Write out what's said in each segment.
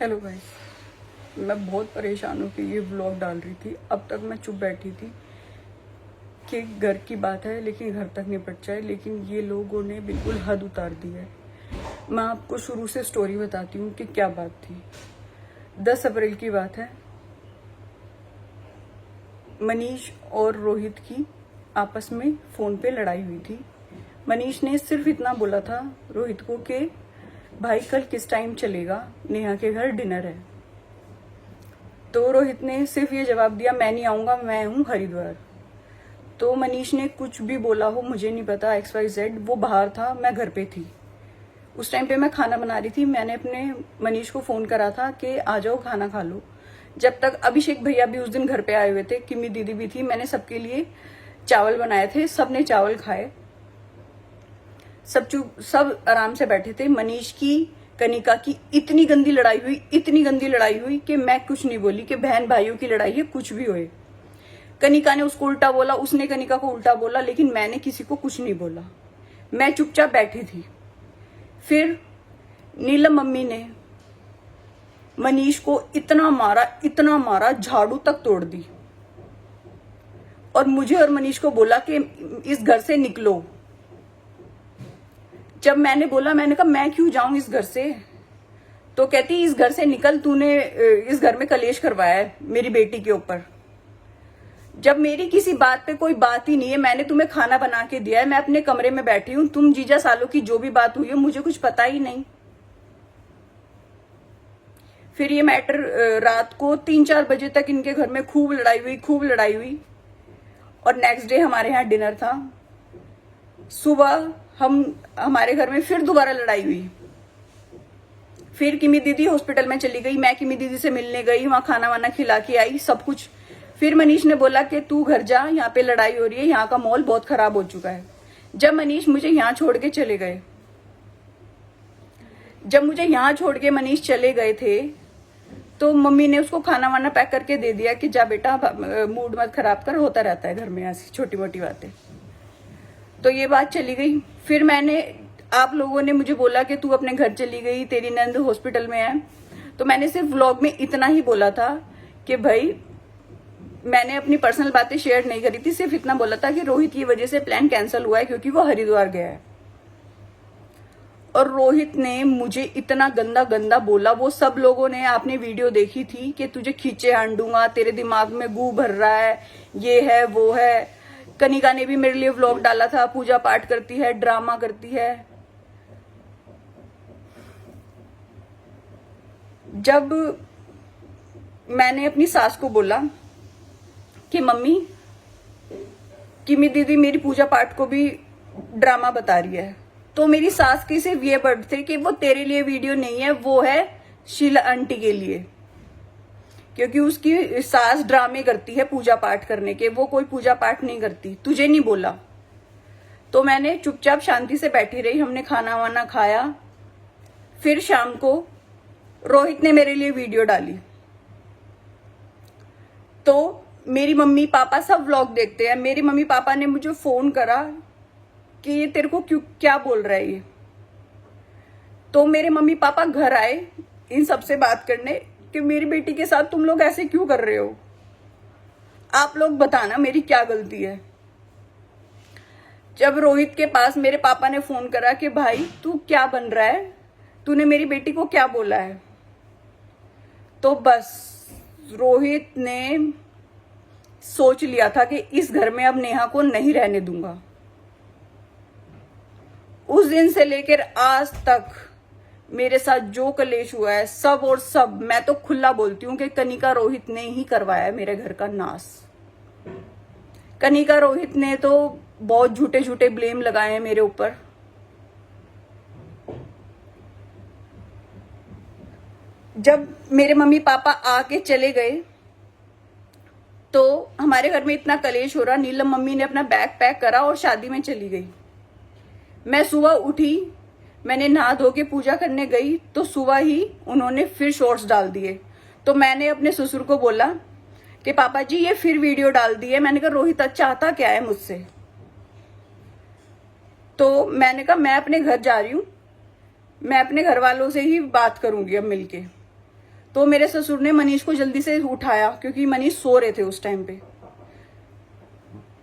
Hello guys, मैं बहुत परेशान हूँ कि ये व्लॉग डाल रही थी। अब तक मैं चुप बैठी थी कि घर की बात है लेकिन घर तक निपट जाए, लेकिन ये लोगों ने बिल्कुल हद उतार दी है। मैं आपको शुरू से स्टोरी बताती हूँ कि क्या बात थी। 10 अप्रैल की बात है। मनीष और रोहित की आपस में फ़ोन पे लड़ाई हुई थी। मनीष ने सिर्फ इतना बोला था रोहित को कि भाई कल किस टाइम चलेगा, नेहा के घर डिनर है। तो रोहित ने सिर्फ ये जवाब दिया, मैं नहीं आऊँगा, मैं हूँ हरिद्वार। तो मनीष ने कुछ भी बोला हो मुझे नहीं पता, XYZ, वो बाहर था, मैं घर पे थी। उस टाइम पे मैं खाना बना रही थी। मैंने अपने मनीष को फ़ोन करा था कि आ जाओ खाना खा लो। जब तक अभिषेक भैया भी उस दिन घर पे आए हुए थे, किमी दीदी भी थी, मैंने सबके लिए चावल बनाए थे, सबने चावल खाए, सब आराम से बैठे थे। मनीष की कनिका की इतनी गंदी लड़ाई हुई कि मैं कुछ नहीं बोली कि बहन भाइयों की लड़ाई है, कुछ भी होए। कनिका ने उसको उल्टा बोला, उसने कनिका को उल्टा बोला, लेकिन मैंने किसी को कुछ नहीं बोला। मैं चुपचाप बैठी थी। फिर नीलम मम्मी ने मनीष को इतना मारा, झाड़ू तक तोड़ दी और मुझे और मनीष को बोला कि इस घर से निकलो। जब मैंने बोला, मैंने कहा मैं क्यों जाऊं इस घर से, तो कहती इस घर से निकल, तूने इस घर में कलेश करवाया है मेरी बेटी के ऊपर। जब मेरी किसी बात पे कोई बात ही नहीं है, मैंने तुम्हें खाना बना के दिया है, मैं अपने कमरे में बैठी हूं, तुम जीजा सालों की जो भी बात हुई है मुझे कुछ पता ही नहीं। फिर ये मैटर रात को 3-4 बजे तक इनके घर में खूब लड़ाई हुई और नेक्स्ट डे हमारे यहाँ डिनर था। सुबह हमारे घर में फिर दोबारा लड़ाई हुई। फिर किमी दीदी हॉस्पिटल में चली गई, मैं किमी दीदी से मिलने गई, वहां खाना वाना खिला के आई, सब कुछ। फिर मनीष ने बोला कि तू घर जा, यहाँ पे लड़ाई हो रही है, यहाँ का माहौल बहुत खराब हो चुका है। जब मनीष मुझे यहाँ छोड़ के चले गए, मनीष चले गए थे, तो मम्मी ने उसको खाना वाना पैक करके दे दिया कि जा बेटा, मूड मत खराब कर, होता रहता है घर में ऐसी छोटी मोटी बातें। तो ये बात चली गई। फिर आप लोगों ने मुझे बोला कि तू अपने घर चली गई, तेरी नंद हॉस्पिटल में है। तो मैंने सिर्फ व्लॉग में इतना ही बोला था कि भाई मैंने अपनी पर्सनल बातें शेयर नहीं करी थी, सिर्फ इतना बोला था कि रोहित की वजह से प्लान कैंसिल हुआ है क्योंकि वो हरिद्वार गया है। और रोहित ने मुझे इतना गंदा बोला, वो सब लोगों ने, आपने वीडियो देखी थी कि तुझे खींचे हांडूंगा, तेरे दिमाग में गू भर रहा है, ये है वो है। कनिका ने भी मेरे लिए व्लॉग डाला था, पूजा पाठ करती है, ड्रामा करती है। जब मैंने अपनी सास को बोला कि मम्मी, किमी दीदी मेरी पूजा पाठ को भी ड्रामा बता रही है, तो मेरी सास की सिर्फ ये वर्ड थे कि वो तेरे लिए वीडियो नहीं है, वो है शीला आंटी के लिए, क्योंकि उसकी सास ड्रामे करती है पूजा पाठ करने के, वो कोई पूजा पाठ नहीं करती, तुझे नहीं बोला। तो मैंने चुपचाप शांति से बैठी रही, हमने खाना वाना खाया। फिर शाम को रोहित ने मेरे लिए वीडियो डाली, तो मेरी मम्मी पापा सब व्लॉग देखते हैं। मेरी मम्मी पापा ने मुझे फोन करा कि ये तेरे को क्या बोल रहा है ये। तो मेरे मम्मी पापा घर आए इन सबसे बात करने कि मेरी बेटी के साथ तुम लोग ऐसे क्यों कर रहे हो, आप लोग बताना मेरी क्या गलती है। जब रोहित के पास मेरे पापा ने फोन करा कि भाई तू क्या बन रहा है, तूने मेरी बेटी को क्या बोला है, तो बस रोहित ने सोच लिया था कि इस घर में अब नेहा को नहीं रहने दूंगा। उस दिन से लेकर आज तक मेरे साथ जो कलेश हुआ है, सब और सब, मैं तो खुला बोलती हूँ कि कनिका रोहित ने ही करवाया है मेरे घर का नाश। कनिका रोहित ने तो बहुत झूठे ब्लेम लगाए हैं मेरे ऊपर। जब मेरे मम्मी पापा आके चले गए तो हमारे घर में इतना कलेश हो रहा, नीलम मम्मी ने अपना बैग पैक करा और शादी में चली गई। मैं सुबह उठी, मैंने नहा धो के पूजा करने गई तो सुबह ही उन्होंने फिर शॉर्ट्स डाल दिए। तो मैंने अपने ससुर को बोला कि पापा जी ये फिर वीडियो डाल दी है। मैंने कहा रोहित चाहता क्या है मुझसे। तो मैंने कहा मैं अपने घर जा रही हूँ, मैं अपने घर वालों से ही बात करूंगी अब मिलके। तो मेरे ससुर ने मनीष को जल्दी से उठाया, क्योंकि मनीष सो रहे थे उस टाइम पे।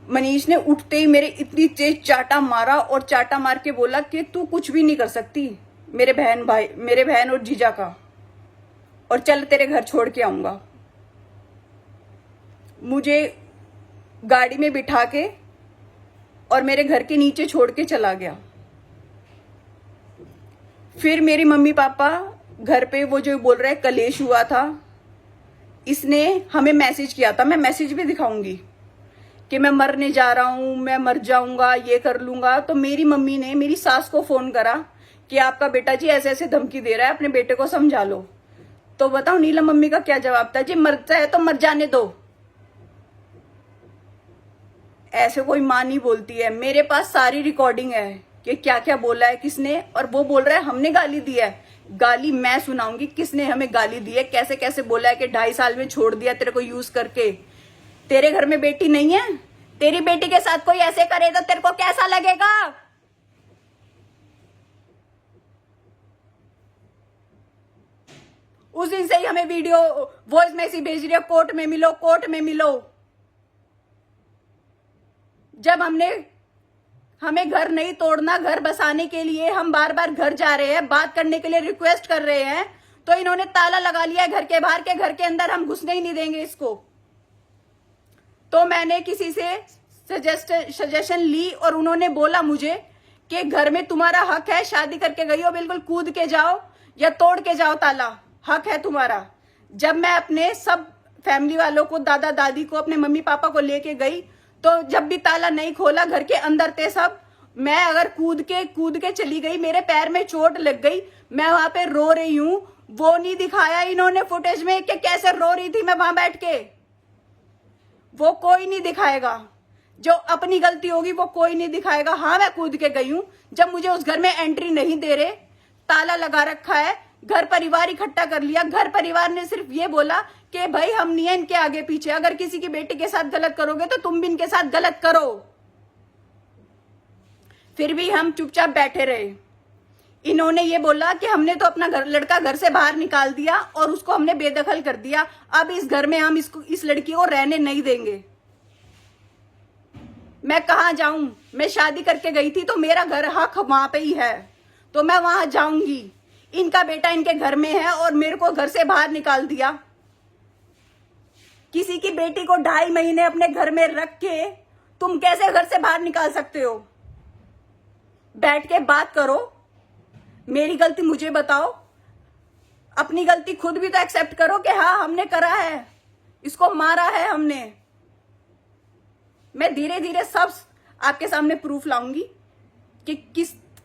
मनीष ने उठते ही मेरे इतनी तेज चाटा मारा, और चाटा मार के बोला कि तू कुछ भी नहीं कर सकती मेरे बहन और जीजा का, और चल तेरे घर छोड़ के आऊंगा। मुझे गाड़ी में बिठा के और मेरे घर के नीचे छोड़ के चला गया। फिर मेरी मम्मी पापा घर पे वो जो बोल रहे कलेश हुआ था, इसने हमें मैसेज किया था, मैं मैसेज भी दिखाऊंगी कि मैं मरने जा रहा हूं, मैं मर जाऊंगा, ये कर लूंगा। तो मेरी मम्मी ने मेरी सास को फोन करा कि आपका बेटा जी ऐसे ऐसे धमकी दे रहा है, अपने बेटे को समझा लो। तो बताओ नीलम मम्मी का क्या जवाब था, जी मरता है तो मर जाने दो। ऐसे कोई माँ नहीं बोलती है। मेरे पास सारी रिकॉर्डिंग है कि क्या क्या बोला है किसने, और वो बोल रहा है हमने गाली दी है। गाली मैं सुनाऊंगी किसने हमें गाली दी है, कैसे कैसे बोला है कि 2.5 साल में छोड़ दिया तेरे को यूज करके। तेरे घर में बेटी नहीं है, तेरी बेटी के साथ कोई ऐसे करे तो तेरे को कैसा लगेगा। उस दिन से ही हमें वीडियो वॉइस मैसेज भेज रही है, कोर्ट में मिलो, कोर्ट में मिलो। जब हमें घर नहीं तोड़ना, घर बसाने के लिए हम बार बार घर जा रहे हैं, बात करने के लिए रिक्वेस्ट कर रहे हैं, तो इन्होंने ताला लगा लिया है घर के बाहर के, घर के अंदर हम घुसने ही नहीं देंगे इसको। तो मैंने किसी से सजेशन ली, और उन्होंने बोला मुझे कि घर में तुम्हारा हक है, शादी करके गई हो, बिल्कुल कूद के जाओ या तोड़ के जाओ, ताला हक है तुम्हारा। जब मैं अपने सब फैमिली वालों को, दादा दादी को, अपने मम्मी पापा को लेके गई, तो जब भी ताला नहीं खोला, घर के अंदर थे सब। मैं अगर कूद के चली गई, मेरे पैर में चोट लग गई, मैं वहां पे रो रही हूं, वो नहीं दिखाया इन्होंने फुटेज में कि कैसे रो रही थी मैं वहां बैठ के। वो कोई नहीं दिखाएगा, जो अपनी गलती होगी वो कोई नहीं दिखाएगा। हाँ मैं कूद के गई हूं, जब मुझे उस घर में एंट्री नहीं दे रहे, ताला लगा रखा है, घर परिवार इकट्ठा कर लिया। घर परिवार ने सिर्फ ये बोला कि भाई हम नहीं है इनके आगे पीछे, अगर किसी की बेटी के साथ गलत करोगे तो तुम भी इनके साथ गलत करो। फिर भी हम चुपचाप बैठे रहे। इन्होंने ये बोला कि हमने तो अपना लड़का घर से बाहर निकाल दिया और उसको हमने बेदखल कर दिया, अब इस घर में हम इस लड़की को रहने नहीं देंगे। मैं कहां जाऊं, मैं शादी करके गई थी तो मेरा घर हक वहां पे ही है, तो मैं वहां जाऊंगी। इनका बेटा इनके घर में है और मेरे को घर से बाहर निकाल दिया। किसी की बेटी को 2.5 महीने अपने घर में रख के तुम कैसे घर से बाहर निकाल सकते हो? बैठ के बात करो, मेरी गलती मुझे बताओ, अपनी गलती खुद भी तो एक्सेप्ट करो कि हाँ हमने करा है, इसको मारा है हमने। मैं धीरे धीरे सब आपके सामने प्रूफ लाऊंगी कि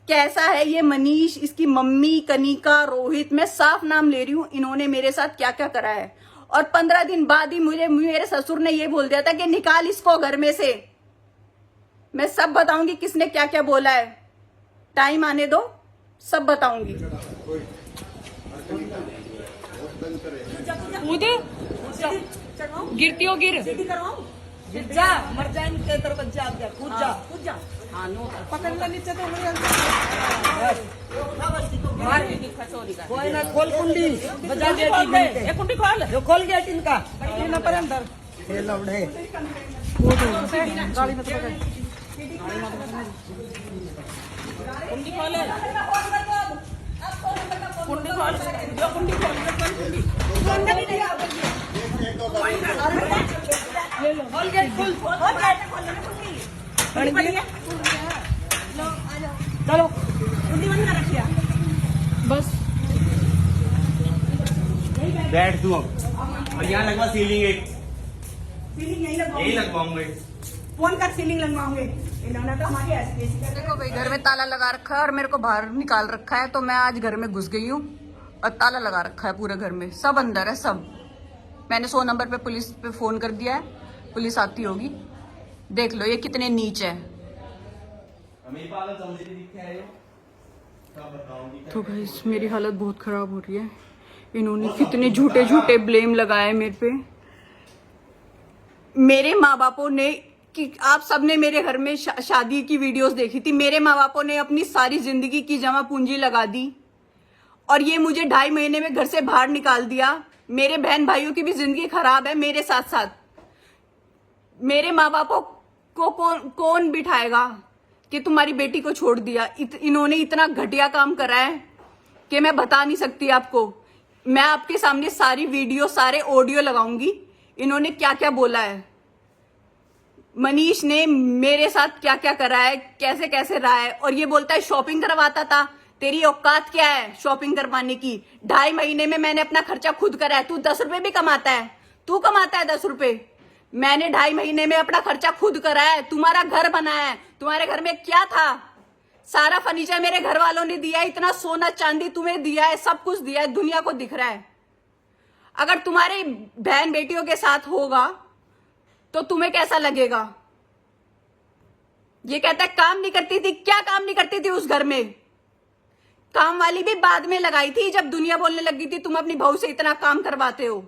कैसा है ये मनीष, इसकी मम्मी कनिका, रोहित, मैं साफ नाम ले रही हूं, इन्होंने मेरे साथ क्या क्या करा है। और 15 दिन बाद ही मेरे ससुर ने ये बोल दिया था कि निकाल इसको घर में से। मैं सब बताऊंगी किसने क्या क्या बोला है, टाइम आने दो, सब बताऊंगी। गिरती हो गिर जा मर जाएंगे तेरे को, जा कूद जा कूद जा। हाँ नो पकड़ नीचे तो कोई ना, खोल कुंडी, बजा गेट, कुंडी खोल, जो खोल गेट इनका ना पर अंदर ये लौड़े गाड़ी में तो कुंडी खोले, कुंडी खोल, जो कुंडी खोल, खोल गेट, खोल गेट, चलो कुंडी बंद कर रखिए बस। बैठ तू अब, और यहाँ लगवा सीलिंग, एक सीलिंग यही लगवाऊंगे, फोन कर सीलिंग लगवाऊंगे। इन्होंने तो हमारी ऐसी देखो भाई, घर में ताला लगा रखा है और मेरे को बाहर निकाल रखा है, तो मैं आज घर में घुस गई हूँ और ताला लगा रखा है पूरे घर में, सब अंदर है सब। मैंने 100 नंबर पे पुलिस पे फोन कर दिया है, पुलिस आती होगी। देख लो ये कितने नीच है। तो गाइस मेरी हालत बहुत खराब हो रही है, इन्होंने कितने झूठे झूठे ब्लेम लगाए मेरे पे। मेरे माँ बापों ने, कि आप सबने मेरे घर में शादी की वीडियोस देखी थी, मेरे माँ बापों ने अपनी सारी जिंदगी की जमा पूंजी लगा दी और ये मुझे 2.5 महीने में घर से बाहर निकाल दिया। मेरे बहन भाइयों की भी जिंदगी खराब है मेरे साथ साथ। मेरे माँ बापों को कौन बिठाएगा कि तुम्हारी बेटी को छोड़ दिया। इन्होंने इतना घटिया काम करा है कि मैं बता नहीं सकती आपको। मैं आपके सामने सारी वीडियो सारे ऑडियो लगाऊंगी इन्होंने क्या क्या बोला है। मनीष ने मेरे साथ क्या क्या करा है, कैसे कैसे रहा है। और ये बोलता है शॉपिंग करवाता था। तेरी औकात क्या है शॉपिंग करवाने की? 2.5 महीने में मैंने अपना खर्चा खुद करा है। तू 10 रुपए भी कमाता है, तू कमाता है 10 रुपए। मैंने 2.5 महीने में अपना खर्चा खुद करा है। तुम्हारा घर बनाया है, तुम्हारे घर में क्या था? सारा फर्नीचर मेरे घर वालों ने दिया है, इतना सोना चांदी तुम्हें दिया है, सब कुछ दिया है, दुनिया को दिख रहा है। अगर तुम्हारी बहन बेटियों के साथ होगा तो तुम्हें कैसा लगेगा? ये कहता है काम नहीं करती थी। क्या काम नहीं करती थी उस घर में? काम वाली भी बाद में लगाई थी जब दुनिया बोलने लगी थी तुम अपनी बहू से इतना काम करवाते हो।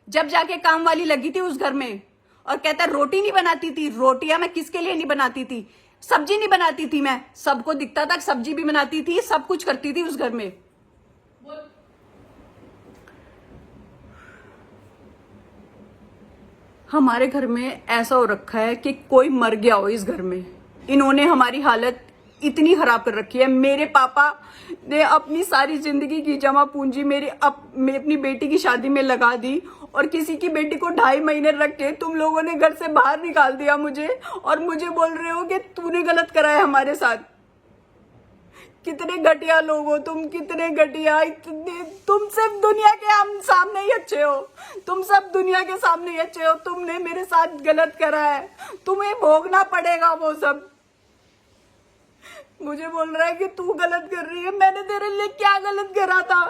जब जाके काम वाली लगी थी उस घर में। और कहता है रोटी नहीं बनाती थी। रोटियां मैं किसके लिए नहीं बनाती थी? सब्जी नहीं बनाती थी मैं, सबको दिखता था सब्जी भी बनाती थी, सब कुछ करती थी उस घर में। हमारे घर में ऐसा हो रखा है कि कोई मर गया हो इस घर में। इन्होंने हमारी हालत इतनी खराब कर रखी है। मेरे पापा ने अपनी सारी जिंदगी की जमा पूंजी मैं अपनी बेटी की शादी में लगा दी और किसी की बेटी को 2.5 महीने रख के तुम लोगों ने घर से बाहर निकाल दिया मुझे। और मुझे बोल रहे हो कि तूने गलत करा है हमारे साथ। कितने घटिया लोग हो तुम, कितने घटिया। तुम सिर्फ दुनिया के हम सामने ही अच्छे हो, तुम सब दुनिया के सामने ही अच्छे हो। तुमने मेरे साथ गलत करा है, तुम्हें भोगना पड़ेगा वो सब। मुझे बोल रहा है कि तू गलत कर रही है। मैंने तेरे लिए क्या गलत करा था?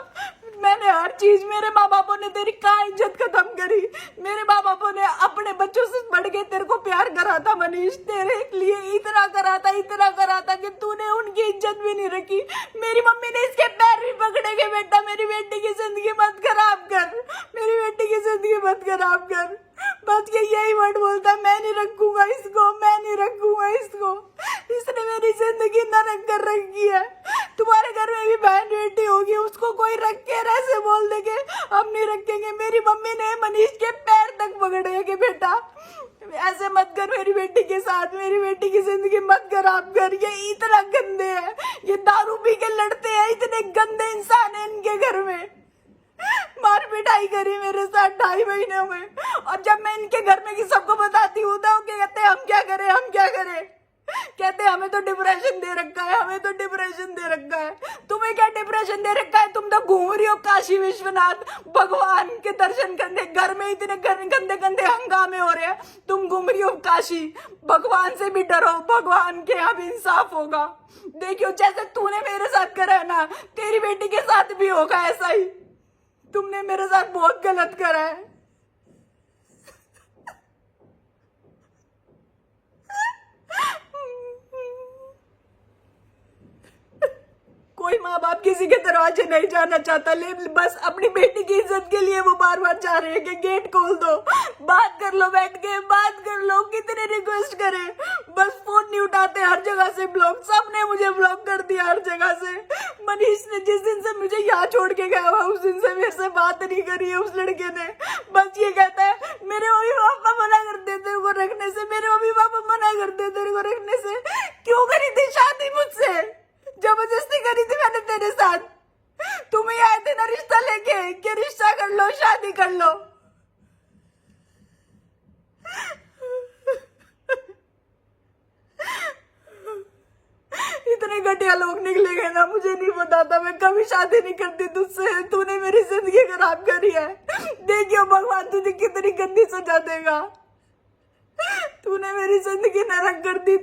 मैंने हर चीज, मेरे माँ बापों ने तेरी कहाँ इज्जत खत्म करी? मेरे माँ बापों ने अपने बच्चों से बढ़ के तेरे को प्यार करा था मनीष। तेरे लिए इतना करा था कि तूने उनकी इज्जत भी नहीं रखी। मेरी मम्मी ने इसके पैर भी पकड़े कि बेटा मेरी बेटी की जिंदगी मत खराब कर, मेरी बेटी की जिंदगी मत खराब कर। बस के यही वर्ड बोलता, मैं नहीं रखूंगा इसको, मैं नहीं रखूंगा इसको। इसने मेरी जिंदगी नरक कर रखी है। तुम्हारे घर में भी बहन बेटी होगी, उसको कोई रख के ऐसे बोल देंगे हम नहीं रखेंगे। मेरी मम्मी ने मनीष के पैर तक पकड़े कि बेटा ऐसे मत कर मेरी बेटी के साथ, मेरी बेटी की जिंदगी मत खराब कर। ये इतना गंदे है, ये दारू पी के लड़ते हैं, इतने गंदे इंसान है इनके घर में। मार पिटाई करी मेरे साथ 2.5 महीने में। और जब मैं इनके घर में की सबको बताती हूँ तो कहते हैं हम क्या करें, हम क्या करें। कहते हैं हमें तो डिप्रेशन दे रखा है, हमें तो डिप्रेशन दे रखा है। तुम्हें क्या डिप्रेशन दे रखा है? तुम तो घूम रही हो काशी विश्वनाथ भगवान के दर्शन करने। घर में इतने गंदे गंदे हंगामे हो रहे हैं, तुम घूम रही हो काशी। भगवान से भी डरो, भगवान के यहाँ भी इंसाफ होगा। देखियो जैसे तूने मेरे साथ करा है ना, तेरी बेटी के साथ भी होगा ऐसा ही। तुमने मेरे साथ बहुत गलत करा है। कोई माँ बाप किसी के दरवाजे नहीं जाना चाहता, लेकिन बस अपनी बेटी की इज्जत के लिए वो बार बार चाह रहे हैं कि गेट खोल दो, बात कर लो, बैठ के बात कर लो। कितने रिक्वेस्ट करें, बस फोन नहीं उठाते, हर जगह से ब्लॉक। सबने मुझे ब्लॉक कर दिया हर जगह से। मनीष ने जिस दिन से मुझे यहाँ छोड़ के गया हुआ उस दिन से मेरे से बात नहीं करी है उस लड़के ने। बस ये कहता है मेरे मम्मी पापा मना करते तेरे को रखने से, मेरे मम्मी पापा मना करते तेरे को रखने से। क्यों करी थी शादी मुझसे? जबरदस्ती करी थी मैंने तेरे साथ। तुम ही आए थे ना रिश्ता लेके कि रिश्ता कर लो, शादी कर लो। इतने घटिया लोग निकले गए ना, मुझे नहीं पता था। मैं कभी शादी नहीं करती तुझसे, तूने मेरी जिंदगी खराब करी है। देखियो भगवान तुझे कितनी गंदी सजा देगा। तूने मेरी जिंदगी नरक कर दी।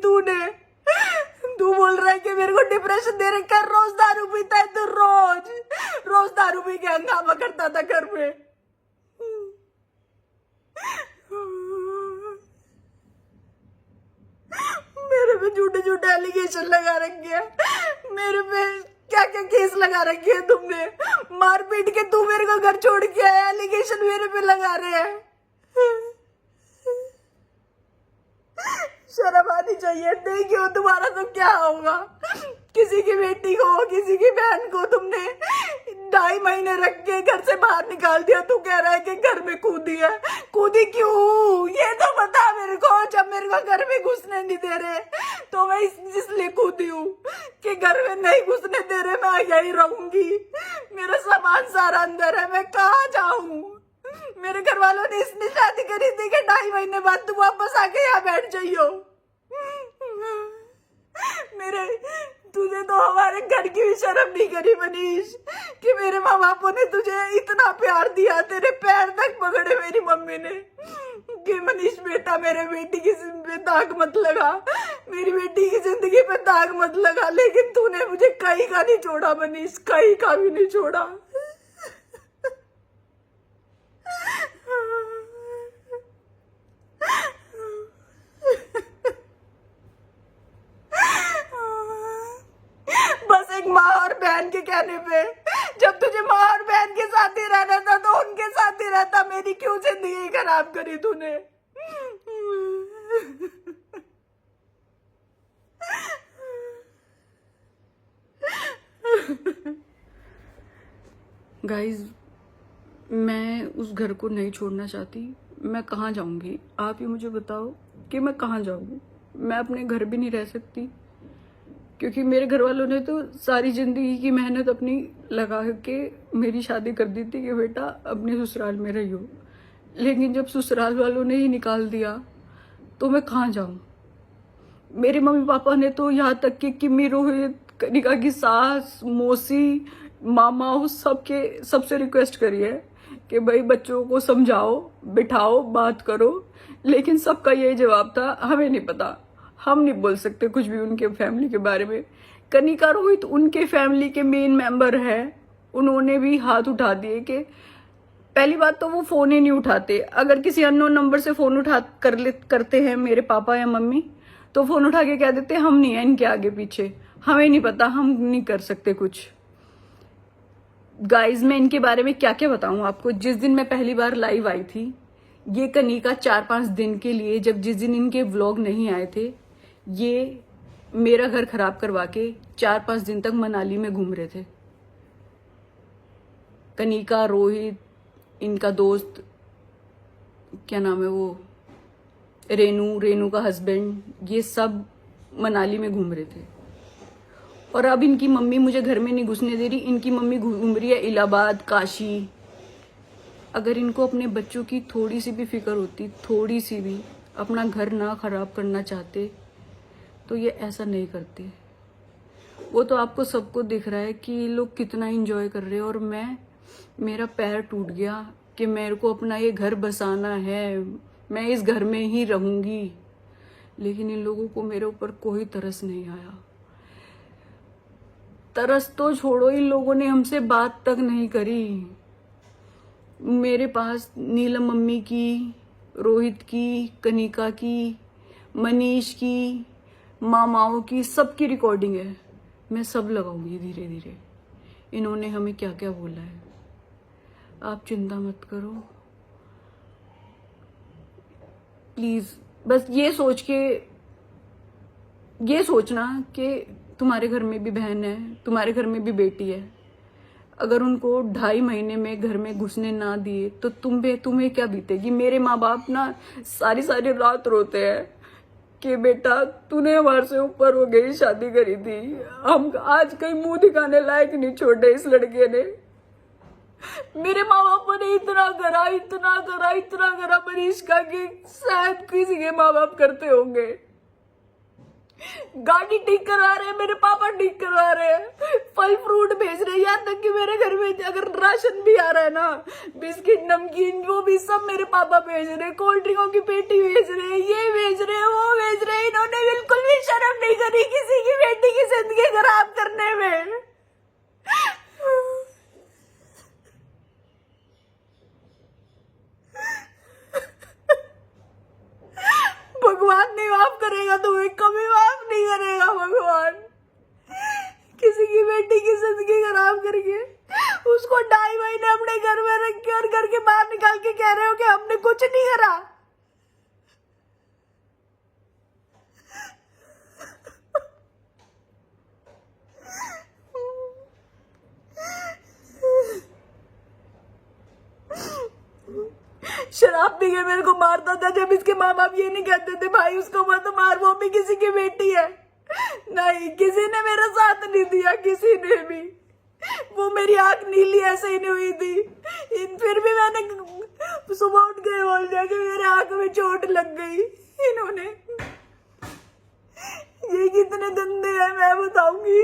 तू बोल रहा है कि मेरे को डिप्रेशन दे रखा है। रोज दारू पीता है तू, रोज दारू पी के हंगामा करता था घर में। मेरे पे झूठे झूठे एलिगेशन लगा रखे हैं, मेरे पे क्या क्या केस लगा रखे हैं तुमने। मार पीट के तू मेरे को घर छोड़ के आया, एलिगेशन मेरे पे लगा रहे हैं। शर्म आनी चाहिए। देखियो तुम्हारा तो क्या होगा। किसी की बेटी को, किसी की बहन को तुमने 2.5 महीने रख के घर से बाहर निकाल दिया, तू कह रहा है कि घर में कूदी है। कूदी क्यों ये तो बता मेरे को। जब मेरे को घर में घुसने नहीं दे रहे तो मैं इसलिए कूदी हूँ कि घर में नहीं घुसने दे रहे, मैं यही रहूंगी। मेरा सामान सारा अंदर है, मैं कहाँ जाऊं। मेरे घर वालों ने इसने शादी करी थी कि 2.5 महीने बाद तू वापस आके यहाँ बैठ जाइयो। मेरे तुझे तो हमारे घर की भी शर्म नहीं करी मनीष कि मेरे माँ बापों ने तुझे इतना प्यार दिया, तेरे पैर तक पकड़े मेरी मम्मी ने कि मनीष बेटा मेरे बेटी की पे दाग मत लगा, मेरी बेटी की जिंदगी पे दाग मत लगा। लेकिन तूने मुझे कहीं का नहीं छोड़ा मनीष, कहीं का भी नहीं छोड़ा। बस एक माँ और बहन के कहने पे, जब तुझे माँ और बहन के साथ ही रहना था तो उनके साथ ही रहता, मेरी क्यों जिंदगी खराब करी तूने। गाइज, मैं उस घर को नहीं छोड़ना चाहती। मैं कहाँ जाऊंगी, आप ही मुझे बताओ कि मैं कहाँ जाऊंगी। मैं अपने घर भी नहीं रह सकती क्योंकि मेरे घर वालों ने तो सारी जिंदगी की मेहनत अपनी लगा के मेरी शादी कर दी थी कि बेटा अपने ससुराल में रहियो। लेकिन जब ससुराल वालों ने ही निकाल दिया तो मैं कहाँ जाऊं। मेरे मम्मी पापा ने तो यहाँ तक कि किम्मी, रोहित, कनिका की सास, मौसी, मामा सबसे रिक्वेस्ट करी है कि भाई बच्चों को समझाओ, बिठाओ, बात करो। लेकिन सबका यही जवाब था, हमें नहीं पता, हम नहीं बोल सकते कुछ भी उनके फैमिली के बारे में। कनिका, रोहित उनके फैमिली के मेन मेंबर है, उन्होंने भी हाथ उठा दिए कि पहली बात तो वो फोन ही नहीं उठाते। अगर किसी अननोन नंबर से फोन करते हैं मेरे पापा या मम्मी तो फोन उठा के कह देते हम नहीं है इनके आगे पीछे, हमें नहीं पता, हम नहीं कर सकते कुछ। गाइज, मैं इनके बारे में क्या क्या बताऊं आपको। जिस दिन मैं पहली बार लाइव आई थी, ये कनिका 4-5 दिन के लिए, जिस दिन इनके व्लॉग नहीं आए थे, ये मेरा घर खराब करवा के 4-5 दिन तक मनाली में घूम रहे थे। कनिका, रोहित, इनका दोस्त, क्या नाम है वो, रेनू का हस्बैंड, ये सब मनाली में घूम रहे थे। और अब इनकी मम्मी मुझे घर में नहीं घुसने दे रही, इनकी मम्मी घूम रही है इलाहाबाद, काशी। अगर इनको अपने बच्चों की थोड़ी सी भी फिक्र होती, थोड़ी सी भी, अपना घर ना खराब करना चाहते तो ये ऐसा नहीं करते। वो तो आपको सबको दिख रहा है कि ये लोग कितना एंजॉय कर रहे हैं। और मेरा पैर टूट गया कि मेरे को अपना ये घर बसाना है, मैं इस घर में ही रहूंगी। लेकिन इन लोगों को मेरे ऊपर कोई तरस नहीं आया। तरस तो छोड़ो, इन लोगों ने हमसे बात तक नहीं करी। मेरे पास नीलम मम्मी की, रोहित की, कनिका की, मनीष की, मामाओं की, सबकी रिकॉर्डिंग है। मैं सब लगाऊंगी धीरे धीरे। इन्होंने हमें क्या क्या बोला है, आप चिंता मत करो प्लीज। बस ये सोचना कि तुम्हारे घर में भी बहन है, तुम्हारे घर में भी बेटी है। अगर उनको 2.5 महीने में घर में घुसने ना दिए तो तुम्हें क्या बीतेगी। मेरे माँ बाप ना सारी रात रोते हैं कि बेटा तूने हमारे से ऊपर हो गई शादी करी थी, हम आज कहीं मुंह दिखाने लायक नहीं छोड़े इस लड़के ने। मेरे माँ बापों ने इतना करा मनीष का कि शायद किसी के माँ बाप करते होंगे। गाड़ी ठीक करा रहे हैं, मेरे पापा ठीक करवा रहे हैं, फल फ्रूट भेज रहे हैं, यहाँ तक कि मेरे घर में अगर राशन भी आ रहा है ना, बिस्किट, नमकीन, वो भी सब मेरे पापा भेज रहे हैं, कोल्ड ड्रिंकों की पेटी भेज रहे हैं, ये भेज रहे हैं, वो भेज रहे हैं। इन्होंने बिल्कुल भी शर्म नहीं करी किसी की बेटी की जिंदगी खराब करने में। भगवान नहीं माफ करेगा तुम्हें, कभी माफ नहीं करेगा भगवान। किसी की बेटी की जिंदगी खराब करके उसको 2.5 महीने अपने घर में रख के और घर के बाहर निकाल के कह रहे हो कि हमने कुछ नहीं करा। शराब पी के मेरे को मारता था। जब इसके माँ बाप ये नहीं कहते थे भाई उसको मत मार, वो भी किसी की बेटी है। नहीं, किसी ने मेरा साथ नहीं दिया, किसी ने भी। वो मेरी आंख नीली ऐसे ही नहीं हुई थी, फिर भी मैंने सुबह उठ के बोल दिया कि मेरे आंख में चोट लग गई। इन्होंने ये कितने गंदे हैं मैं बताऊंगी।